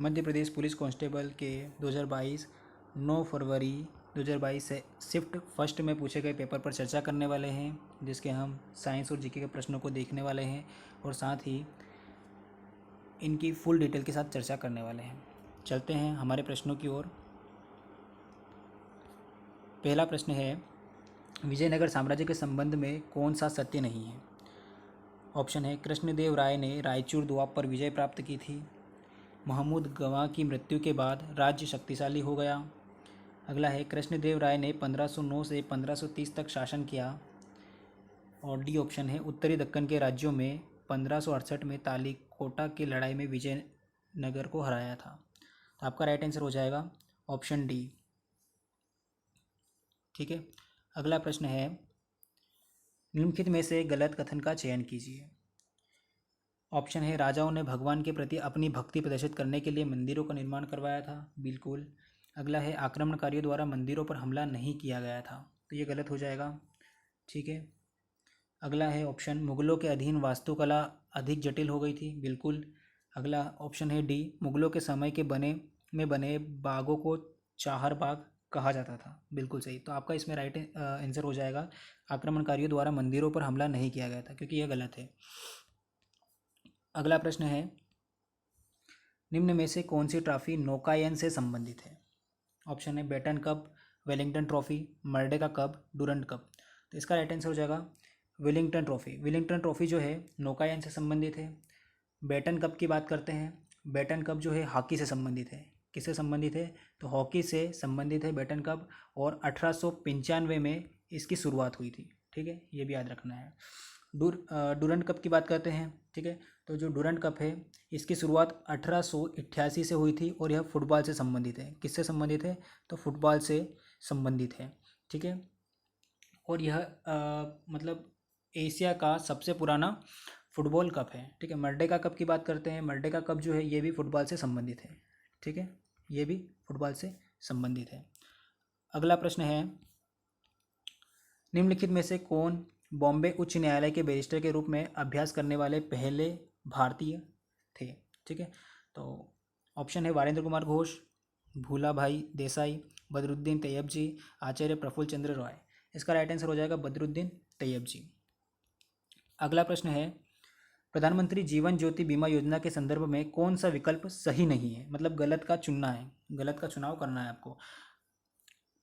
Madhya Pradesh police constable के 2022 9 फरवरी 2022 से shift first में पूछे गए पेपर पर चर्चा करने वाले हैं, जिसके हम साइंस और जीके के प्रश्नों को देखने वाले हैं और साथ ही इनकी फुल डिटेल के साथ चर्चा करने वाले हैं। चलते हैं हमारे प्रश्नों की ओर। पहला प्रश्न है, विजयनगर साम्राज्य के संबंध में कौन सा सत्य नहीं है? ऑप्शन है, कृष्णदेव राय ने रायचूर दोआब पर विजय प्राप्त की थी। महमूद गवाह की मृत्यु के बाद राज्य शक्तिशाली हो गया। अगला है, कृष्णदेव राय ने 1509 से 1530 तक शासन किया। और डी ऑप्शन है, उत्तरी दक्कन के राज्यों में 1568 में तालीकोटा की लड़ाई में विजयनगर को हराया था। तो आपका राइट आंसर हो जाएगा ऑप्शन डी। ठीक है, अगला प्रश्न है, निम्नलिखित में से गलत कथन का चयन कीजिए। ऑप्शन है, राजाओं ने भगवान के प्रति अपनी भक्ति प्रदर्शित करने के लिए मंदिरों का निर्माण करवाया था। बिल्कुल। अगला है, आक्रमणकारियों द्वारा मंदिरों पर हमला नहीं किया गया था। तो ये गलत हो जाएगा। ठीक है, अगला है ऑप्शन, मुगलों के अधीन वास्तुकला अधिक जटिल हो गई थी। बिल्कुल। अगला ऑप्शन है डी, मुगलों के समय के बने बागों को चाहर बाग कहा जाता था। बिल्कुल सही। तो आपका इसमें राइट आंसर हो जाएगा, आक्रमणकारियों द्वारा मंदिरों पर हमला नहीं किया गया था, क्योंकि यह गलत है। अगला प्रश्न है, निम्न में से कौन सी ट्रॉफी नौकायन से संबंधित है? ऑप्शन है, Beighton Cup, Wellington Trophy, Merdeka Cup, Durand Cup. तो इसका राइट आंसर हो जाएगा विलिंगटन ट्रॉफी। विलिंगटन ट्रॉफी जो है नौकायन से संबंधित है। बेटन कप की बात करते हैं, बेटन कप जो है हॉकी से संबंधित है। किससे संबंधित है? तो हॉकी से संबंधित है बेटन कप, और 1895 में इसकी शुरुआत हुई थी। ठीक है, ये भी याद रखना है। डुरंट कप की बात करते हैं। ठीक है, तो जो डुरंट कप है इसकी शुरुआत 1888 से हुई थी, और यह फुटबॉल से संबंधित है। किससे संबंधित है? तो फुटबॉल से संबंधित है। ठीक है, और यह मतलब एशिया का सबसे पुराना फुटबॉल कप है। ठीक है, मर्डेका कप की बात करते हैं। मर्डेका कप जो है ये भी फुटबॉल से संबंधित है। ठीक है, ये भी फुटबॉल से संबंधित है। अगला प्रश्न है, निम्नलिखित में से कौन बॉम्बे उच्च न्यायालय के बैरिस्टर के रूप में अभ्यास करने वाले पहले भारतीय थे? ठीक है, तो ऑप्शन है, वारेंद्र कुमार घोष, भूला भाई देसाई, बदरुद्दीन तैयब जी, आचार्य प्रफुल्ल चंद्र रॉय। इसका राइट आंसर हो जाएगा बदरुद्दीन तैयब जी। अगला प्रश्न है, प्रधानमंत्री जीवन ज्योति बीमा योजना के संदर्भ में कौन सा विकल्प सही नहीं है? मतलब गलत का चुनना है, गलत का चुनाव करना है आपको।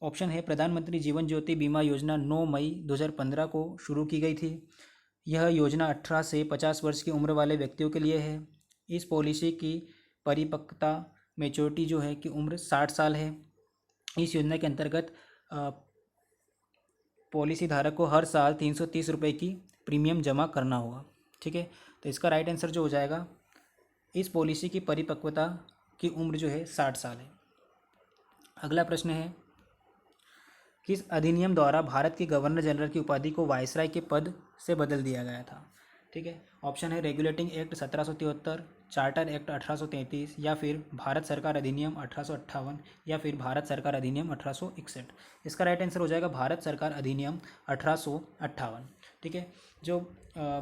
ऑप्शन है, प्रधानमंत्री जीवन ज्योति बीमा योजना 9 मई 2015 को शुरू की गई थी। यह योजना 18 से 50 वर्ष की उम्र वाले व्यक्तियों के लिए है। इस पॉलिसी की परिपक्वता मेच्योरिटी जो है कि उम्र 60 साल है। इस योजना के अंतर्गत पॉलिसी धारक को हर साल 330 रुपये की प्रीमियम जमा करना होगा। ठीक है, तो इसका राइट आंसर जो हो जाएगा, इस पॉलिसी की परिपक्वता की उम्र जो है 60 साल है। अगला प्रश्न है, किस अधिनियम द्वारा भारत के गवर्नर जनरल की उपाधि को वायसराय के पद से बदल दिया गया था? ठीक है, ऑप्शन है, रेगुलेटिंग एक्ट 1773, चार्टर एक्ट 1833, या फिर भारत सरकार अधिनियम 1858, या फिर भारत सरकार अधिनियम 1861। इसका राइट आंसर हो जाएगा भारत सरकार अधिनियम 1858। ठीक है, जो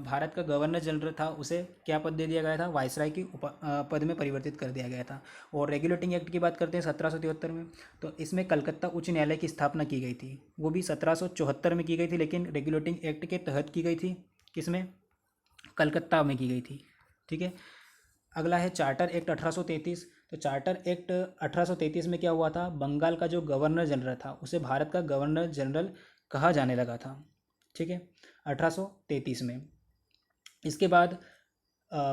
भारत का गवर्नर जनरल था उसे क्या पद दे दिया गया था? वायसराय की पद में परिवर्तित कर दिया गया था। और रेगुलेटिंग एक्ट की बात करते हैं 1773 में, तो इसमें कलकत्ता उच्च न्यायालय की स्थापना की गई थी। वो भी 1774 में की गई थी, लेकिन रेगुलेटिंग एक्ट के तहत की गई थी। किसमें? कलकत्ता में की गई थी। ठीक है, अगला है चार्टर एक्ट 1833। तो चार्टर एक्ट 1833 में क्या हुआ था? बंगाल का जो गवर्नर जनरल था उसे भारत का गवर्नर जनरल कहा जाने लगा था। ठीक है, 1833 में। इसके बाद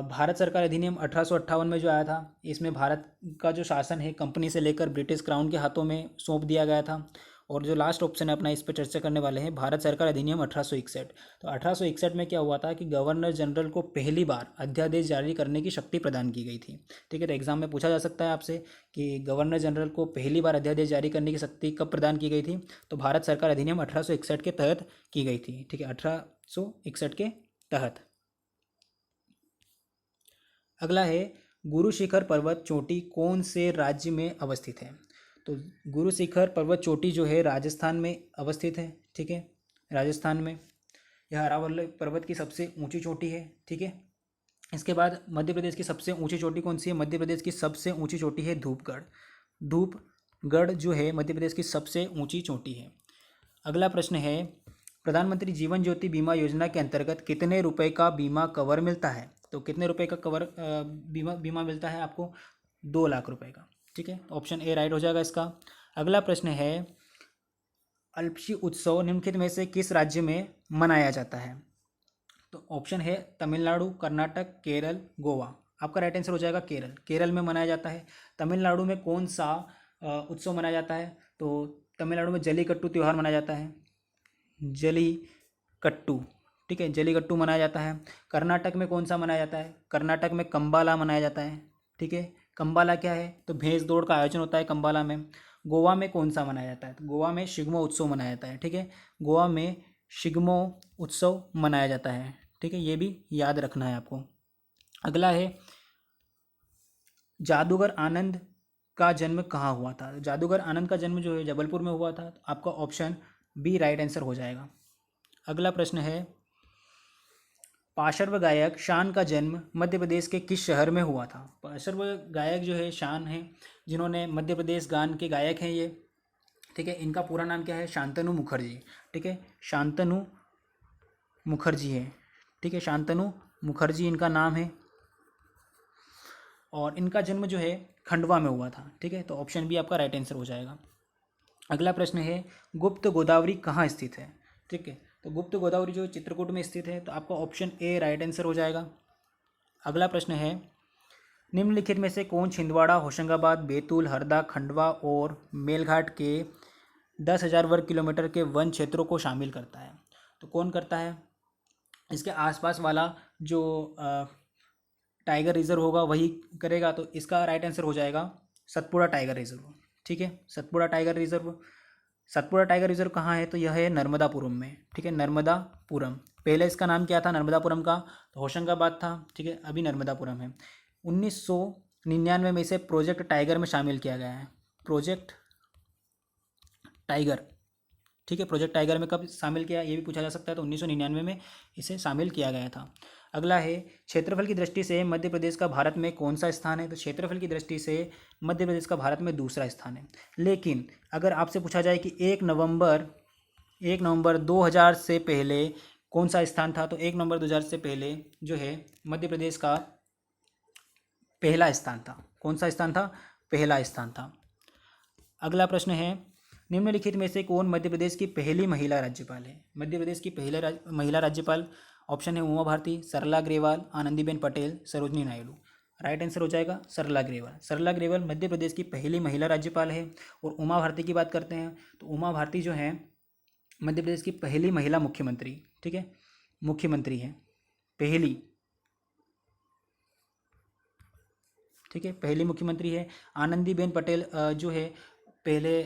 भारत सरकार अधिनियम 1858 में जो आया था, इसमें भारत का जो शासन है कंपनी से लेकर ब्रिटिश क्राउन के हाथों में सौंप दिया गया था। और जो लास्ट ऑप्शन है अपना, इस पर चर्चा करने वाले हैं, भारत सरकार अधिनियम 1861। तो 1861 में क्या हुआ था कि गवर्नर जनरल को पहली बार अध्यादेश जारी करने की शक्ति प्रदान की गई थी। ठीक है, तो एग्जाम में पूछा जा सकता है आपसे कि गवर्नर जनरल को पहली बार अध्यादेश जारी करने की शक्ति कब प्रदान की गई थी? तो भारत सरकार अधिनियम 1861 के तहत की गई थी। ठीक है, 1861 के तहत। अगला है, गुरु शिखर पर्वत चोटी कौन से राज्य में अवस्थित है? तो गुरु शिखर पर्वत चोटी जो है राजस्थान में अवस्थित है। ठीक है, राजस्थान में। यह अरावली पर्वत की सबसे ऊंची चोटी है। ठीक है, इसके बाद मध्य प्रदेश की सबसे ऊंची चोटी कौन सी है? मध्य प्रदेश की सबसे ऊंची चोटी है धूपगढ़। धूपगढ़ जो है मध्य प्रदेश की सबसे ऊंची चोटी है। अगला प्रश्न है, प्रधानमंत्री जीवन ज्योति बीमा योजना के अंतर्गत कितने रुपए का बीमा कवर मिलता है? तो कितने रुपए का कवर बीमा बीमा मिलता है आपको? 2 लाख रुपए का। ठीक है, ऑप्शन ए राइट हो जाएगा इसका। अगला प्रश्न है, अल्पशी उत्सव निम्नलिखित में से किस राज्य में मनाया जाता है? तो ऑप्शन है तमिलनाडु, कर्नाटक, केरल, गोवा। आपका राइट आंसर हो जाएगा केरल। केरल में मनाया जाता है। तमिलनाडु में कौन सा उत्सव मनाया जाता है? तो तमिलनाडु में जलीकट्टू त्यौहार मनाया जाता है, जलीकट्टू। ठीक है, जलीकट्टू मनाया जाता है। कर्नाटक में कौन सा मनाया जाता है? कर्नाटक में कंबाला मनाया जाता है। ठीक है, कंबाला क्या है? तो भैंस दौड़ का आयोजन होता है कंबाला में। गोवा में कौन सा मनाया जाता है? तो गोवा में शिग्मो उत्सव मनाया जाता है। ठीक है, गोवा में शिग्मो उत्सव मनाया जाता है। ठीक है, ये भी याद रखना है आपको। अगला है, जादूगर आनंद का जन्म कहाँ हुआ था? जादूगर आनंद का जन्म जो है जबलपुर में हुआ था। आपका ऑप्शन बी राइट आंसर हो जाएगा। अगला प्रश्न है, पार्श्व गायक शान का जन्म मध्य प्रदेश के किस शहर में हुआ था? पार्श्व गायक जो है शान है, जिन्होंने मध्य प्रदेश गान के गायक हैं ये। ठीक है, इनका पूरा नाम क्या है? शांतनु मुखर्जी। ठीक है, शांतनु मुखर्जी है। ठीक है, शांतनु मुखर्जी इनका नाम है और इनका जन्म जो है खंडवा में हुआ था। ठीक है, तो ऑप्शन बी आपका राइट आंसर हो जाएगा। अगला प्रश्न है, गुप्त गोदावरी कहाँ स्थित है? ठीक है, तो गुप्त गोदावरी जो चित्रकूट में स्थित है, तो आपका ऑप्शन ए राइट आंसर हो जाएगा। अगला प्रश्न है, निम्नलिखित में से कौन छिंदवाड़ा, होशंगाबाद, बैतूल, हरदा, खंडवा और मेलघाट के 10,000 वर्ग किलोमीटर के वन क्षेत्रों को शामिल करता है? तो कौन करता है? इसके आसपास वाला जो टाइगर रिजर्व होगा वही करेगा। तो इसका राइट आंसर हो जाएगा सतपुड़ा टाइगर रिजर्व। ठीक है, Satpura tiger reserve. Satpura tiger reserve कहाँ है? तो यह है नर्मदापुरम में। ठीक है, नर्मदापुरम। पहले इसका नाम क्या था नर्मदापुरम का? तो होशंगाबाद था। ठीक है, अभी नर्मदापुरम है। 1999 में इसे प्रोजेक्ट टाइगर में शामिल किया गया है। Project tiger. ठीक है, प्रोजेक्ट टाइगर में कब शामिल किया ये भी पूछा जा सकता है। तो 1999 में इसे शामिल किया गया था। अगला है, क्षेत्रफल की दृष्टि से मध्य प्रदेश का भारत में कौन सा स्थान है? तो क्षेत्रफल की दृष्टि से मध्य प्रदेश का भारत में दूसरा स्थान है। लेकिन अगर आपसे पूछा जाए कि 1 नवंबर 2000 से पहले कौन सा स्थान था? तो 1 नवंबर 2000 से पहले जो है मध्य प्रदेश का पहला स्थान था। कौन सा स्थान था? पहला स्थान था। अगला प्रश्न है, निम्नलिखित में से कौन मध्य प्रदेश की पहली महिला राज्यपाल है? मध्य प्रदेश की पहले महिला राज्यपाल ऑप्शन है उमा भारती, सरला ग्रेवाल, आनंदीबेन पटेल, सरोजनी नायडू। राइट आंसर हो जाएगा सरला ग्रेवाल। सरला ग्रेवाल मध्य प्रदेश की पहली महिला राज्यपाल है। और उमा भारती की बात करते हैं तो उमा भारती जो है मध्य प्रदेश की पहली महिला मुख्यमंत्री। ठीक है, मुख्यमंत्री है पहली। ठीक है, पहली मुख्यमंत्री है। आनंदीबेन पटेल जो है पहले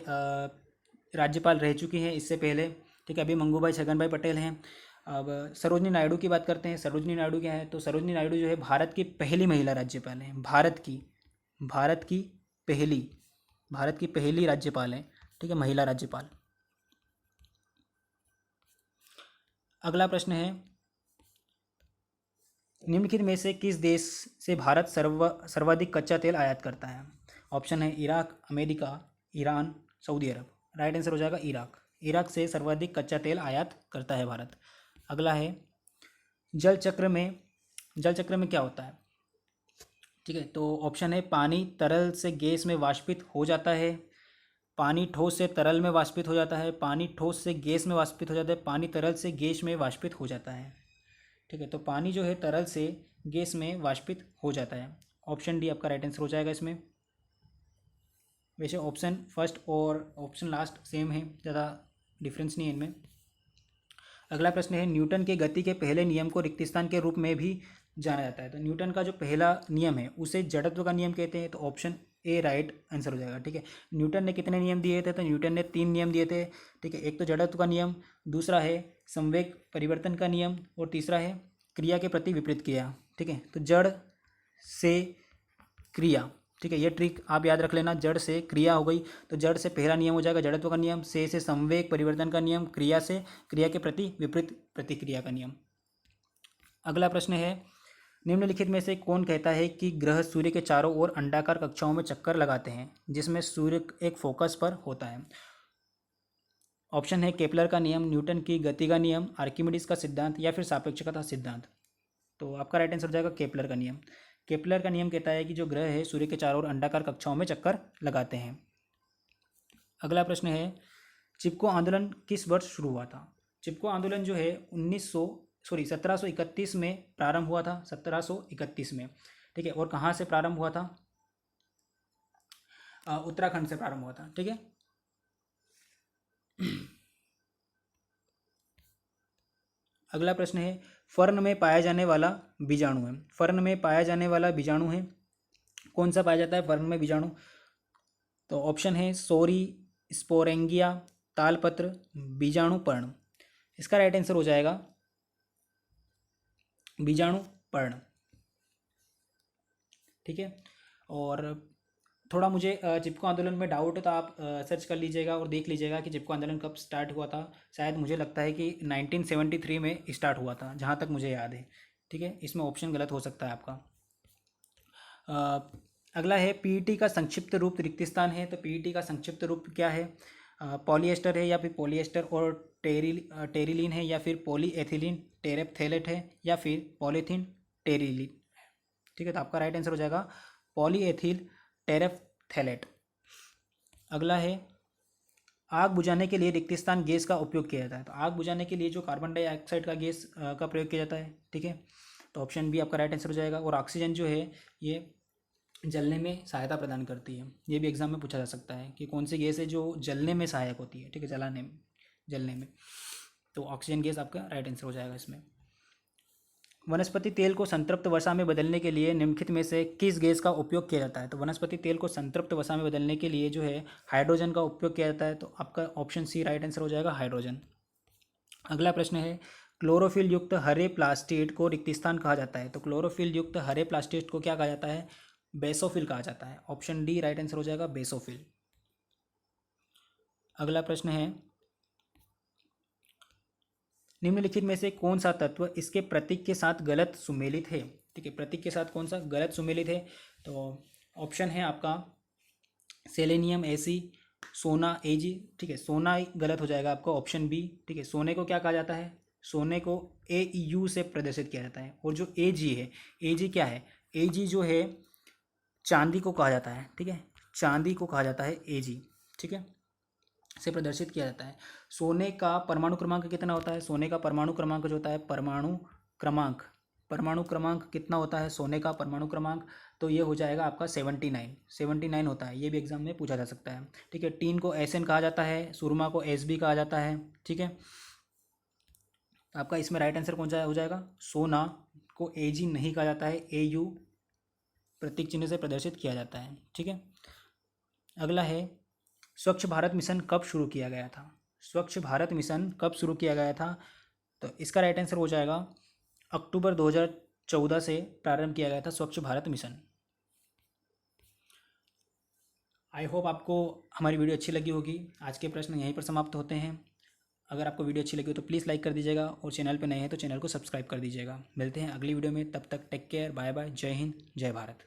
राज्यपाल रह चुकी हैं इससे पहले। ठीक है, अभी मंगूभाई छगन भाई पटेल हैं। अब सरोजनी नायडू की बात करते हैं। सरोजनी नायडू क्या है? तो सरोजनी नायडू जो है भारत की पहली महिला राज्यपाल है। भारत की पहली राज्यपाल है। ठीक है, महिला राज्यपाल। अगला प्रश्न है, निम्नलिखित में से किस देश से भारत सर्वाधिक कच्चा तेल आयात करता है? ऑप्शन है इराक, अमेरिका, ईरान, सऊदी अरब। राइट आंसर हो जाएगा इराक। इराक से सर्वाधिक कच्चा तेल आयात करता है भारत। अगला है, जल चक्र में क्या होता है? ठीक है, तो ऑप्शन है पानी तरल से गैस में वाष्पित हो जाता है, पानी ठोस से तरल में वाष्पित हो जाता है, पानी ठोस से गैस में वाष्पित हो जाता है, पानी तरल से गैस में वाष्पित हो जाता है। ठीक है, तो पानी जो है तरल से गैस में वाष्पित हो जाता है। ऑप्शन डी आपका राइट आंसर हो जाएगा इसमें। वैसे ऑप्शन फर्स्ट और ऑप्शन लास्ट सेम है, ज़्यादा डिफरेंस नहीं है इनमें। अगला प्रश्न है, न्यूटन के गति के पहले नियम को रिक्त स्थान के रूप में भी जाना जाता है। तो न्यूटन का जो पहला नियम है उसे जड़त्व का नियम कहते हैं। तो ऑप्शन ए राइट आंसर हो जाएगा। ठीक है, न्यूटन ने कितने नियम दिए थे? तो न्यूटन ने 3 नियम दिए थे। ठीक है, एक तो जड़त्व का नियम, दूसरा है संवेग परिवर्तन का नियम और तीसरा है क्रिया के प्रति विपरीत क्रिया। ठीक है, तो जड़ से क्रिया। ठीक है, ये ट्रिक आप याद रख लेना। जड़ से क्रिया हो गई तो जड़ से पहला नियम हो जाएगा जड़त्व का नियम, से संवेग परिवर्तन का नियम, क्रिया से क्रिया के प्रति विपरीत प्रतिक्रिया का नियम। अगला प्रश्न है, निम्नलिखित में से कौन कहता है कि ग्रह सूर्य के चारों ओर अंडाकार कक्षाओं में चक्कर लगाते हैं जिसमें सूर्य एक फोकस पर होता है? ऑप्शन है केपलर का नियम, न्यूटन की गति का नियम, आर्किमिडीज का सिद्धांत या फिर सापेक्षता सिद्धांत। तो आपका राइट आंसर हो जाएगा केपलर का नियम। केपलर का नियम कहता है कि जो ग्रह है सूर्य के चारों ओर अंडाकार कक्षाओं में चक्कर लगाते हैं। अगला प्रश्न है, चिपको आंदोलन किस वर्ष शुरू हुआ था? चिपको आंदोलन जो है 1731 में प्रारंभ हुआ था, 1731 में, ठीक है। और कहाँ से प्रारंभ हुआ था? उत्तराखंड से प्रारंभ हुआ था, ठीक है। अगला प्रश्न है, फर्न में पाया जाने वाला बीजाणु है। फर्न में पाया जाने वाला बीजाणु है, कौन सा पाया जाता है फर्न में बीजाणु? तो ऑप्शन है सोरी, स्पोरेंगिया, तालपत्र, बीजाणु पर्ण। इसका राइट आंसर हो जाएगा बीजाणु पर्ण, ठीक है। और थोड़ा मुझे चिपको आंदोलन में डाउट है तो आप सर्च कर लीजिएगा और देख लीजिएगा कि चिपको आंदोलन कब स्टार्ट हुआ था। शायद मुझे लगता है कि 1973 में स्टार्ट हुआ था, जहाँ तक मुझे याद है, ठीक है। इसमें ऑप्शन गलत हो सकता है आपका। अगला है पीईटी का संक्षिप्त रूप रिक्त स्थान है। तो पीईटी का संक्षिप्त रूप क्या है? पॉलीएस्टर है या फिर पॉलीएस्टर और टेरिलीन है या फिर पॉलीएथिलीन टेरेप्थेलेट है या फिर पॉलीथीन टेरिलीन, ठीक है। तो आपका राइट आंसर हो जाएगा पॉलीएथिल टेरेप्थेलेट। अगला है, आग बुझाने के लिए रिक्त स्थान गैस का उपयोग किया जाता है। तो आग बुझाने के लिए जो कार्बन डाइऑक्साइड का गैस का प्रयोग किया जाता है, ठीक है। तो ऑप्शन बी आपका राइट आंसर हो जाएगा। और ऑक्सीजन जो है ये जलने में सहायता प्रदान करती है। ये भी एग्जाम में पूछा जा सकता है कि कौन सी गैस है जो जलने में सहायक होती है, ठीक है, जलने में। तो ऑक्सीजन गैस आपका राइट आंसर हो जाएगा इसमें। वनस्पति तेल को संतृप्त वसा में बदलने के लिए निम्नलिखित में से किस गैस का उपयोग किया जाता है? तो वनस्पति तेल को संतृप्त वसा में बदलने के लिए जो है हाइड्रोजन का उपयोग किया जाता है। तो आपका ऑप्शन सी राइट आंसर हो जाएगा, हाइड्रोजन। अगला प्रश्न है, क्लोरोफिल युक्त हरे प्लास्टिड को रिक्त स्थान कहा जाता है। तो क्लोरोफिल युक्त हरे प्लास्टिड को क्या कहा जाता है? बेसोफिल कहा जाता है। ऑप्शन डी राइट आंसर हो जाएगा, बेसोफिल। अगला प्रश्न है, निम्नलिखित में से कौन सा तत्व इसके प्रतीक के साथ गलत सुमेलित है? ठीक है, प्रतीक के साथ कौन सा गलत सुमेलित है? तो ऑप्शन है आपका सेलेनियम Ag, सोना Ag, ठीक है। सोना गलत हो जाएगा आपका, ऑप्शन बी, ठीक है। सोने को क्या कहा जाता है? सोने को Au से प्रदर्शित किया जाता है। और जो Ag है, Ag क्या है? Ag जो है चांदी को कहा जाता है, ठीक है, चांदी को कहा जाता है Ag, ठीक है, से प्रदर्शित किया जाता है। सोने का परमाणु क्रमांक कितना होता है? सोने का परमाणु क्रमांक जो होता है, परमाणु क्रमांक कितना होता है सोने का परमाणु क्रमांक? तो ये हो जाएगा आपका 79 होता है। ये भी एग्जाम में पूछा जा सकता है, ठीक है। टीन को Sn कहा जाता है, सुरमा को Sb कहा जाता है, ठीक है। आपका इसमें राइट आंसर कौन सा हो जाएगा? सोना को Ag नहीं कहा जाता है, Au प्रतीक चिन्ह से प्रदर्शित किया जाता है, ठीक है। अगला है, स्वच्छ भारत मिशन कब शुरू किया गया था? स्वच्छ भारत मिशन कब शुरू किया गया था? तो इसका राइट आंसर हो जाएगा अक्टूबर 2014 से प्रारंभ किया गया था स्वच्छ भारत मिशन। आई होप आपको हमारी वीडियो अच्छी लगी होगी। आज के प्रश्न यहीं पर समाप्त होते हैं। अगर आपको वीडियो अच्छी लगी हो तो प्लीज़ लाइक कर दीजिएगा और चैनल पर नए हैं तो चैनल को सब्सक्राइब कर दीजिएगा। मिलते हैं अगली वीडियो में, तब तक टेक केयर, बाय बाय, जय हिंद, जय भारत।